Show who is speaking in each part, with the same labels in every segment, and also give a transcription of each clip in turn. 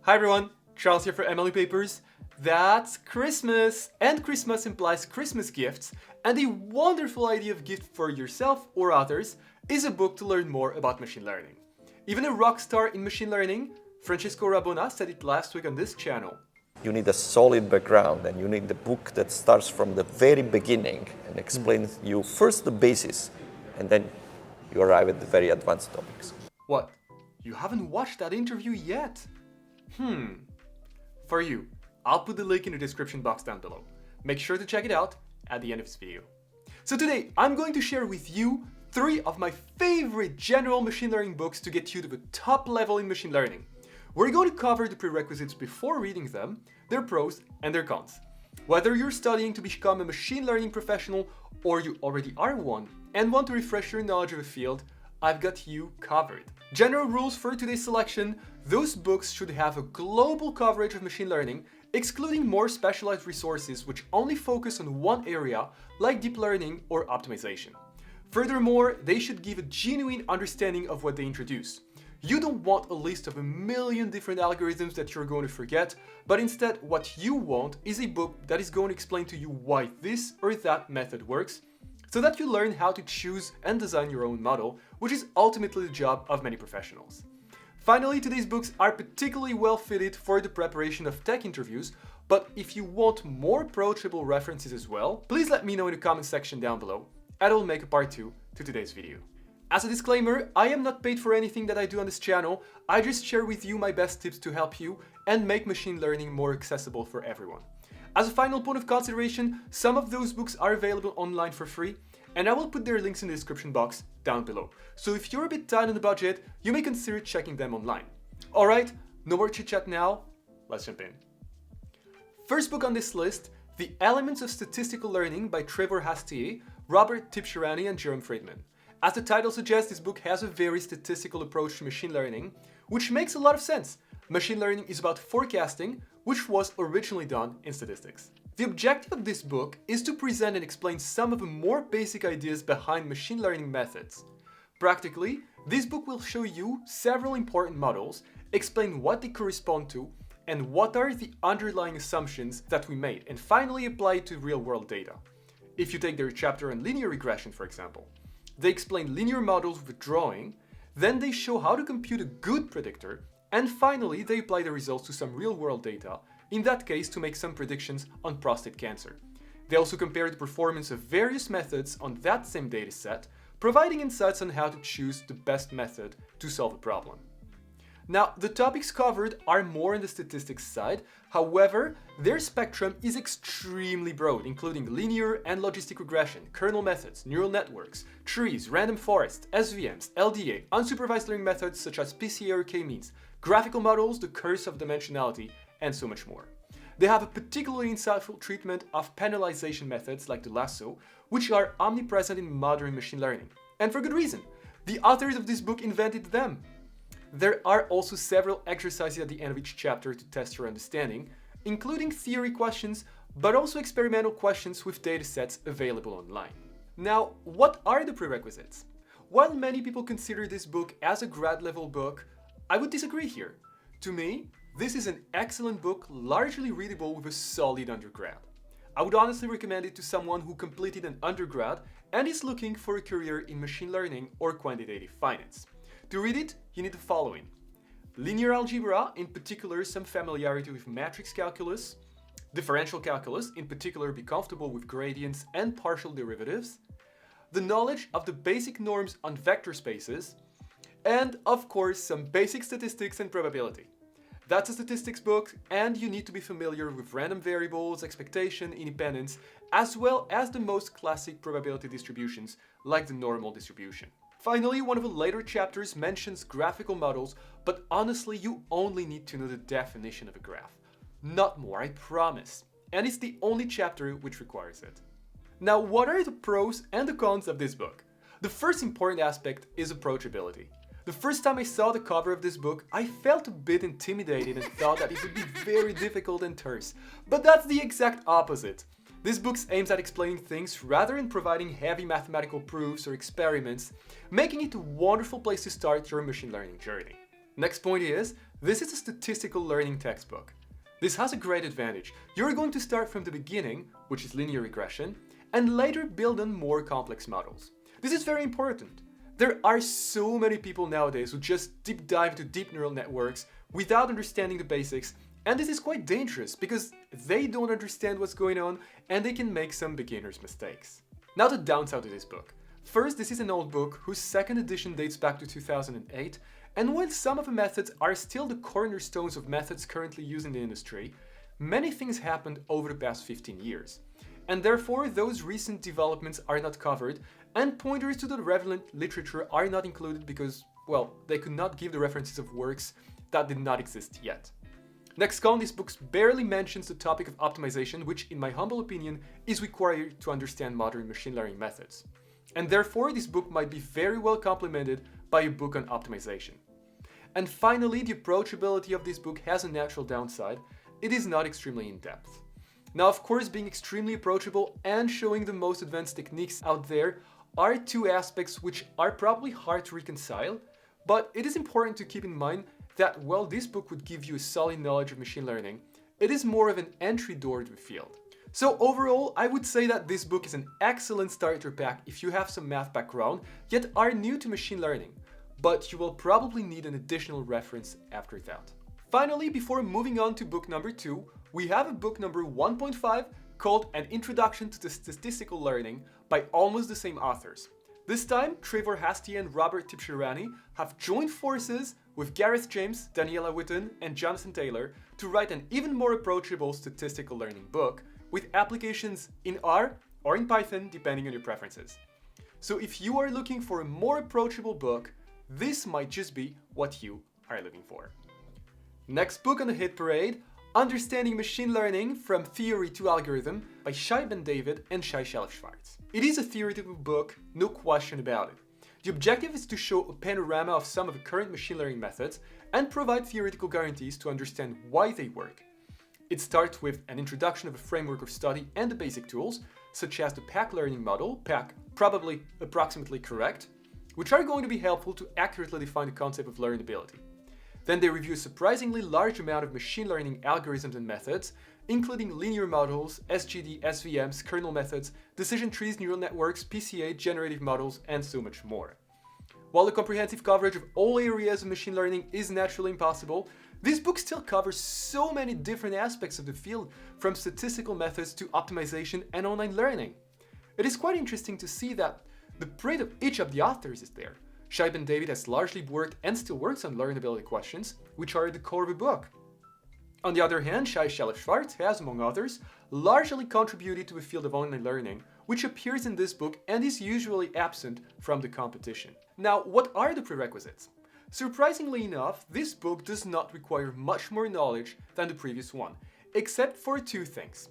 Speaker 1: Hi everyone, Charles here for MLE Papers. That's Christmas, and Christmas implies Christmas gifts, and a wonderful idea of gift for yourself or others is a book to learn more about machine learning. Even a rock star in machine learning, Francesco Rabona, said it last week on this channel.
Speaker 2: You need a solid background, and you need a book that starts from the very beginning and explains you first the basis, and then you arrive at the very advanced topics.
Speaker 1: What? You haven't watched that interview yet? For you, I'll put the link in the description box down below. Make sure to check it out at the end of this video. So today, I'm going to share with you 3 of my favorite general machine learning books to get you to the top level in machine learning. We're going to cover the prerequisites before reading them, their pros and their cons. Whether you're studying to become a machine learning professional or you already are one and want to refresh your knowledge of the field, I've got you covered. General rules for today's selection: those books should have a global coverage of machine learning, excluding more specialized resources which only focus on one area, like deep learning or optimization. Furthermore, they should give a genuine understanding of what they introduce. You don't want a list of a million different algorithms that you're going to forget, but instead what you want is a book that is going to explain to you why this or that method works, so that you learn how to choose and design your own model, which is ultimately the job of many professionals. Finally, today's books are particularly well fitted for the preparation of tech interviews, but if you want more approachable references as well, please let me know in the comment section down below, and I'll make a part 2 to today's video. As a disclaimer, I am not paid for anything that I do on this channel. I just share with you my best tips to help you and make machine learning more accessible for everyone. As a final point of consideration, some of those books are available online for free, and I will put their links in the description box down below. So if you're a bit tight on the budget, you may consider checking them online. Alright, no more chit chat now, let's jump in. First book on this list, The Elements of Statistical Learning by Trevor Hastier, Robert Tibshirani and Jerome Friedman. As the title suggests, this book has a very statistical approach to machine learning, which makes a lot of sense. Machine learning is about forecasting, which was originally done in statistics. The objective of this book is to present and explain some of the more basic ideas behind machine learning methods. Practically, this book will show you several important models, explain what they correspond to, and what are the underlying assumptions that we made, and finally apply it to real-world data. If you take their chapter on linear regression, for example, they explain linear models with drawing, then they show how to compute a good predictor, and finally they apply the results to some real-world data, in that case to make some predictions on prostate cancer. They also compare the performance of various methods on that same dataset, providing insights on how to choose the best method to solve a problem. Now, the topics covered are more on the statistics side, however, their spectrum is extremely broad, including linear and logistic regression, kernel methods, neural networks, trees, random forests, SVMs, LDA, unsupervised learning methods such as PCA or k-means, graphical models, the curse of dimensionality, and so much more. They have a particularly insightful treatment of penalization methods like the lasso, which are omnipresent in modern machine learning. And for good reason. The authors of this book invented them. There are also several exercises at the end of each chapter to test your understanding, including theory questions, but also experimental questions with datasets available online. Now, what are the prerequisites? While many people consider this book as a grad-level book, I would disagree here. To me, this is an excellent book, largely readable with a solid undergrad. I would honestly recommend it to someone who completed an undergrad and is looking for a career in machine learning or quantitative finance. To read it, you need the following: linear algebra, in particular some familiarity with matrix calculus, differential calculus, in particular be comfortable with gradients and partial derivatives, the knowledge of the basic norms on vector spaces, and of course some basic statistics and probability. That's a statistics book, and you need to be familiar with random variables, expectation, independence, as well as the most classic probability distributions like the normal distribution. Finally, one of the later chapters mentions graphical models, but honestly you only need to know the definition of a graph. Not more, I promise. And it's the only chapter which requires it. Now, what are the pros and the cons of this book? The first important aspect is approachability. The first time I saw the cover of this book, I felt a bit intimidated and thought that it would be very difficult and terse. But that's the exact opposite. This book aims at explaining things rather than providing heavy mathematical proofs or experiments, making it a wonderful place to start your machine learning journey. Next point is, This is a statistical learning textbook. This has a great advantage. You're going to start from the beginning, which is linear regression, and later build on more complex models. This is very important. There are so many people nowadays who just deep dive into deep neural networks without understanding the basics, and this is quite dangerous because they don't understand what's going on and they can make some beginner's mistakes. Now the downside of this book. First, this is an old book whose second edition dates back to 2008, and while some of the methods are still the cornerstones of methods currently used in the industry, many things happened over the past 15 years. And therefore, those recent developments are not covered, and pointers to the relevant literature are not included because, well, they could not give the references of works that did not exist yet. Next con, this book barely mentions the topic of optimization, which in my humble opinion is required to understand modern machine learning methods. And therefore, this book might be very well complemented by a book on optimization. And finally, the approachability of this book has a natural downside. It is not extremely in-depth. Now, of course, being extremely approachable and showing the most advanced techniques out there are two aspects which are probably hard to reconcile, but it is important to keep in mind that while this book would give you a solid knowledge of machine learning, it is more of an entry door to the field. So overall, I would say that this book is an excellent starter pack if you have some math background, yet are new to machine learning, but you will probably need an additional reference after that. Finally, before moving on to book number 2, we have a book number 1.5 called An Introduction to the Statistical Learning by almost the same authors. This time, Trevor Hastie and Robert Tibshirani have joined forces with Gareth James, Daniela Witten, and Jonathan Taylor to write an even more approachable statistical learning book with applications in R or in Python, depending on your preferences. So if you are looking for a more approachable book, this might just be what you are looking for. Next book on the hit parade, Understanding Machine Learning from Theory to Algorithm by Shai Ben David and Shai Shalef-Schwartz. It is a theoretical book, no question about it. The objective is to show a panorama of some of the current machine learning methods and provide theoretical guarantees to understand why they work. It starts with an introduction of a framework of study and the basic tools, such as the PAC learning model, PAC probably approximately correct, which are going to be helpful to accurately define the concept of learnability. Then they review a surprisingly large amount of machine learning algorithms and methods, including linear models, SGD, SVMs, kernel methods, decision trees, neural networks, PCA, generative models, and so much more. While the comprehensive coverage of all areas of machine learning is naturally impossible, this book still covers so many different aspects of the field, from statistical methods to optimization and online learning. It is quite interesting to see that the print of each of the authors is there. Shai Ben David has largely worked and still works on learnability questions, which are at the core of the book. On the other hand, Shai Shalef-Schwartz has, among others, largely contributed to the field of online learning, which appears in this book and is usually absent from the competition. Now, what are the prerequisites? Surprisingly enough, this book does not require much more knowledge than the previous one, except for two things.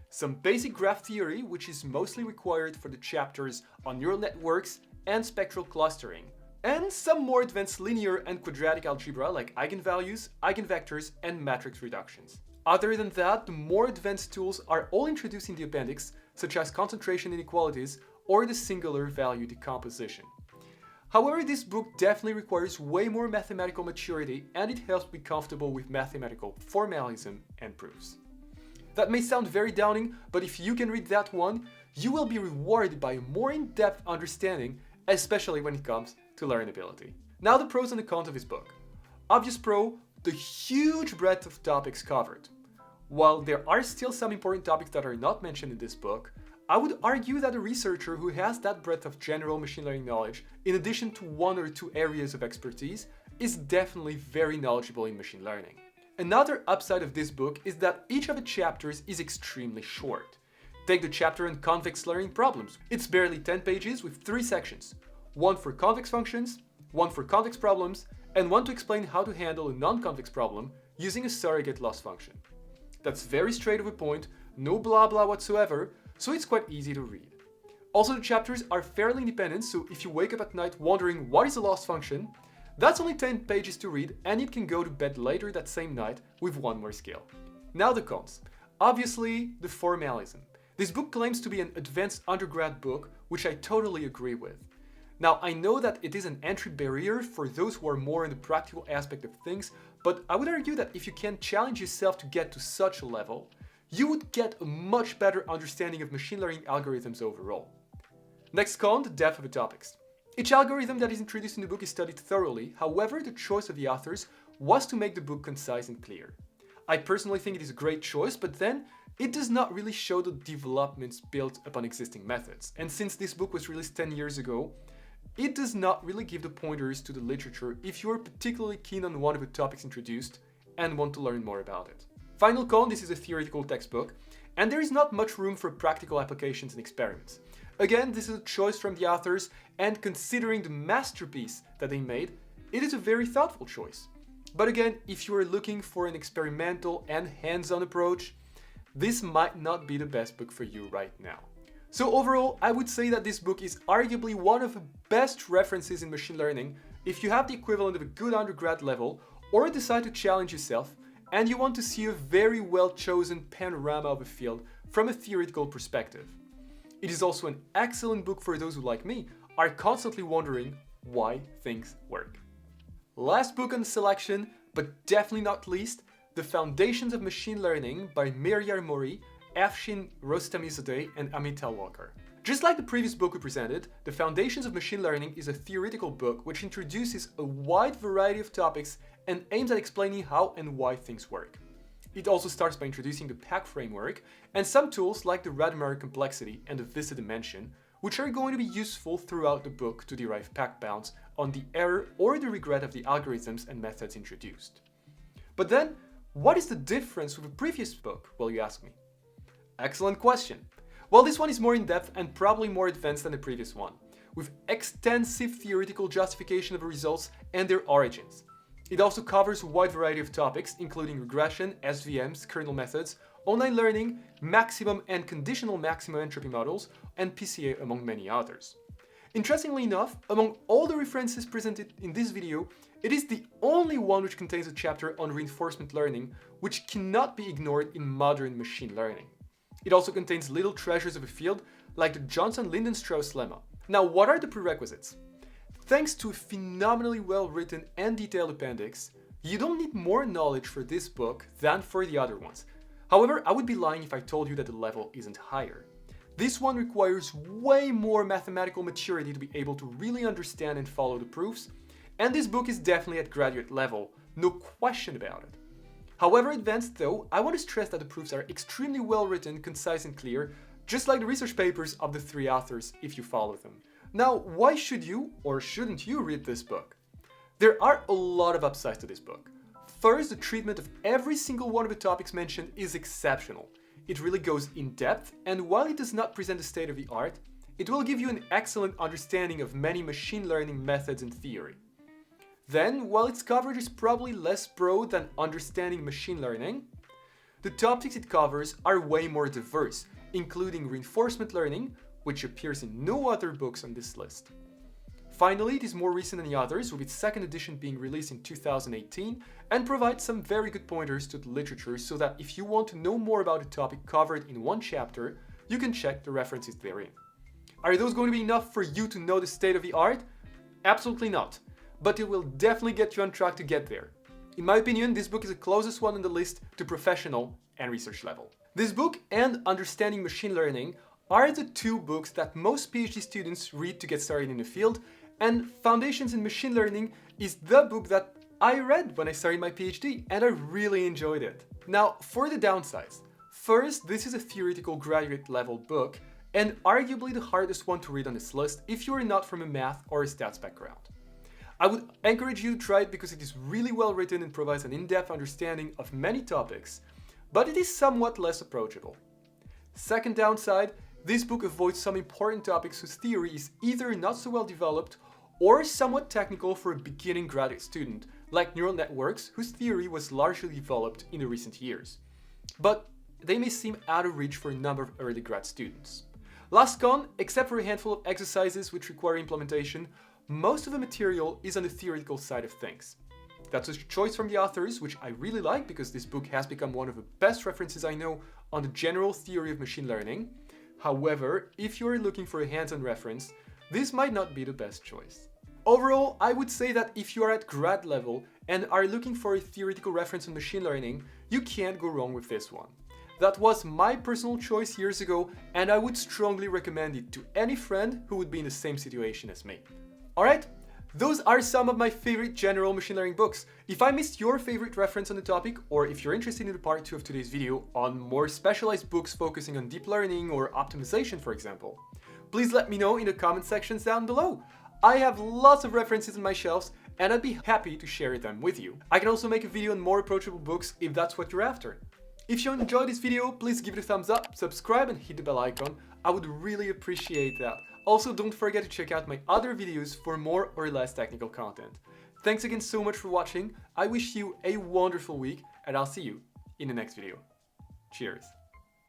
Speaker 1: Some basic graph theory, which is mostly required for the chapters on neural networks and spectral clustering, and some more advanced linear and quadratic algebra like eigenvalues, eigenvectors, and matrix reductions. Other than that, the more advanced tools are all introduced in the appendix, such as concentration inequalities or the singular value decomposition. However, this book definitely requires way more mathematical maturity, and it helps be comfortable with mathematical formalism and proofs. That may sound very downing, but if you can read that one, you will be rewarded by a more in-depth understanding, especially when it comes to learnability. Now the pros and the cons of his book. Obvious pro, the huge breadth of topics covered. While there are still some important topics that are not mentioned in this book, I would argue that a researcher who has that breadth of general machine learning knowledge, in addition to one or two areas of expertise, is definitely very knowledgeable in machine learning. Another upside of this book is that each of the chapters is extremely short. Take the chapter on convex learning problems. It's barely 10 pages with 3 sections. One for convex functions, one for convex problems, and one to explain how to handle a non-convex problem using a surrogate loss function. That's very straight to the point, no blah blah whatsoever, so it's quite easy to read. Also, the chapters are fairly independent, so if you wake up at night wondering what is a loss function, that's only 10 pages to read, and you can go to bed later that same night with one more skill. Now the cons. Obviously, the formalism. This book claims to be an advanced undergrad book, which I totally agree with. Now, I know that it is an entry barrier for those who are more in the practical aspect of things, but I would argue that if you can challenge yourself to get to such a level, you would get a much better understanding of machine learning algorithms overall. Next con, the depth of the topics. Each algorithm that is introduced in the book is studied thoroughly, however, the choice of the authors was to make the book concise and clear. I personally think it is a great choice, but then it does not really show the developments built upon existing methods. And since this book was released 10 years ago, it does not really give the pointers to the literature if you are particularly keen on one of the topics introduced and want to learn more about it. Final con, this is a theoretical textbook, and there is not much room for practical applications and experiments. Again, this is a choice from the authors, and considering the masterpiece that they made, it is a very thoughtful choice. But again, if you are looking for an experimental and hands-on approach, this might not be the best book for you right now. So overall, I would say that this book is arguably one of the best references in machine learning if you have the equivalent of a good undergrad level or decide to challenge yourself and you want to see a very well-chosen panorama of a field from a theoretical perspective. It is also an excellent book for those who, like me, are constantly wondering why things work. Last book on the selection, but definitely not least, The Foundations of Machine Learning by Miryar Mori, Afshin Rostamizadeh, and Amit Talwalkar. Just like the previous book we presented, The Foundations of Machine Learning is a theoretical book which introduces a wide variety of topics and aims at explaining how and why things work. It also starts by introducing the PAC framework and some tools like the Rademacher complexity and the Vista dimension, which are going to be useful throughout the book to derive PAC bounds on the error or the regret of the algorithms and methods introduced. But then, what is the difference with the previous book, will you ask me? Excellent question. Well, this one is more in-depth and probably more advanced than the previous one, with extensive theoretical justification of the results and their origins. It also covers a wide variety of topics, including regression, SVMs, kernel methods, online learning, maximum and conditional maximum entropy models, and PCA, among many others. Interestingly enough, among all the references presented in this video, it is the only one which contains a chapter on reinforcement learning, which cannot be ignored in modern machine learning. It also contains little treasures of a field, like the Johnson-Lindenstrauss lemma. Now, what are the prerequisites? Thanks to a phenomenally well-written and detailed appendix, you don't need more knowledge for this book than for the other ones. However, I would be lying if I told you that the level isn't higher. This one requires way more mathematical maturity to be able to really understand and follow the proofs, and this book is definitely at graduate level, no question about it. However advanced though, I want to stress that the proofs are extremely well written, concise and clear, just like the research papers of the three authors if you follow them. Now, why should you or shouldn't you read this book? There are a lot of upsides to this book. First, the treatment of every single one of the topics mentioned is exceptional. It really goes in depth, and while it does not present the state of the art, it will give you an excellent understanding of many machine learning methods and theory. Then, while its coverage is probably less broad than understanding machine learning, the topics it covers are way more diverse, including reinforcement learning, which appears in no other books on this list. Finally, it is more recent than the others, with its second edition being released in 2018, and provides some very good pointers to the literature so that if you want to know more about a topic covered in one chapter, you can check the references therein. Are those going to be enough for you to know the state of the art? Absolutely not, but it will definitely get you on track to get there. In my opinion, this book is the closest one on the list to professional and research level. This book and Understanding Machine Learning are the two books that most PhD students read to get started in the field, and Foundations in Machine Learning is the book that I read when I started my PhD, and I really enjoyed it. Now, for the downsides. First, this is a theoretical graduate level book, and arguably the hardest one to read on this list if you are not from a math or a stats background. I would encourage you to try it because it is really well written and provides an in-depth understanding of many topics, but it is somewhat less approachable. Second downside, this book avoids some important topics whose theory is either not so well developed or somewhat technical for a beginning graduate student, like neural networks, whose theory was largely developed in the recent years. But they may seem out of reach for a number of early grad students. Last con, except for a handful of exercises which require implementation, most of the material is on the theoretical side of things. That's a choice from the authors, which I really like because this book has become one of the best references I know on the general theory of machine learning. However, if you are looking for a hands-on reference, this might not be the best choice. Overall, I would say that if you are at grad level and are looking for a theoretical reference on machine learning, you can't go wrong with this one. That was my personal choice years ago, and I would strongly recommend it to any friend who would be in the same situation as me. Alright, those are some of my favorite general machine learning books. If I missed your favorite reference on the topic, or if you're interested in the part 2 of today's video on more specialized books focusing on deep learning or optimization, for example, please let me know in the comment sections down below. I have lots of references on my shelves, and I'd be happy to share them with you. I can also make a video on more approachable books if that's what you're after. If you enjoyed this video, please give it a thumbs up, subscribe and hit the bell icon. I would really appreciate that. Also, don't forget to check out my other videos for more or less technical content. Thanks again so much for watching. I wish you a wonderful week, and I'll see you in the next video. Cheers.